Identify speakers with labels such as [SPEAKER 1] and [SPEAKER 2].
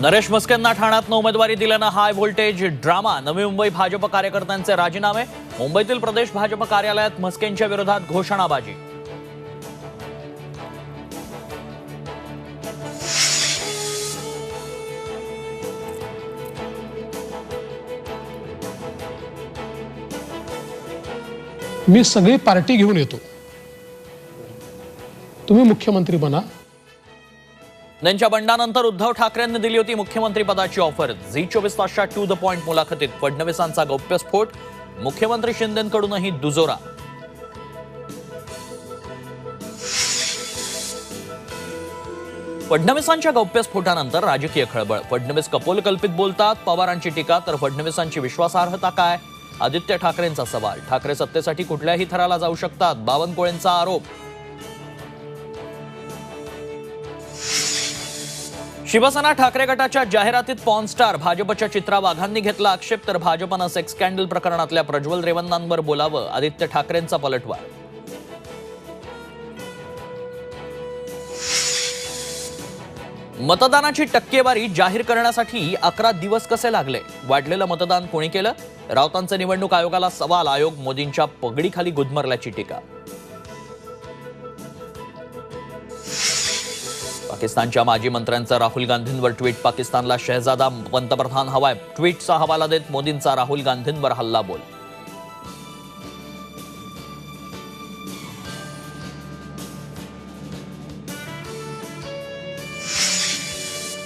[SPEAKER 1] नरेश म्हस्केंना ठाण्यातनं उमेदवारी दिल्यानं high voltage drama. Navi Mumbai Bhajap कार्यकर्त्यांचे राजीनामे। मुंबईतील प्रदेश भाजप कार्यालयात म्हस्केंच्या विरोधात घोषणाबाजी।
[SPEAKER 2] मी सगळी पार्टी घेऊन येतो, तुम्ही मुख्यमंत्री बना।
[SPEAKER 1] त्यांच्या बंडानंतर उद्धव ठाकरेंनी दिली होती मुख्यमंत्री पदाची ऑफर। झी 24 तासच्या टू द पॉइंट मुलाखतीत फडणवीसांचा गौप्यस्फोट, मुख्यमंत्री शिंदेंकडूनही दुजोरा। फडणवीसांच्या गौप्यस्फोटानंतर राजकीय खळबळ। फडणवीस कपोलकल्पित बोलतात, पवारांची टीका, तर फडणवीसांची विश्वासार्हता काय? आदित्य ठाकरेंचा सवाल। ठाकरे सत्तेसाठी कुठल्याही थराला जाऊ शकतात, बावनकुळेंचा आरोप। शिवसेना ठाकरे गटाच्या जाहिरातीत पॉर्न स्टार। भाजपच्या चित्रा वाघांनी घेतला आक्षेप, तर भाजपनं सेक्स स्कॅन्डल प्रकरणातल्या प्रज्वल रेवन्नांवर बोलावं। आदित्य ठाकरेंचा पलटवार। मतदानाची टक्केवारी जाहीर करण्यासाठी 11 दिवस कसे लागले? वाढलेलं मतदान कोणी केलं? राऊतांचे निवडणूक आयोगाला सवाल। आयोग मोदींच्या पगडीखाली गुदमरल्याची टीका। पाकिस्तानच्या माजी मंत्र्यांचा राहुल गांधींवर ट्विट। पाकिस्तानला शहजादा पंतप्रधान हवाय, ट्विटचा हवाला देत मोदींचा राहुल गांधींवर हल्लाबोल।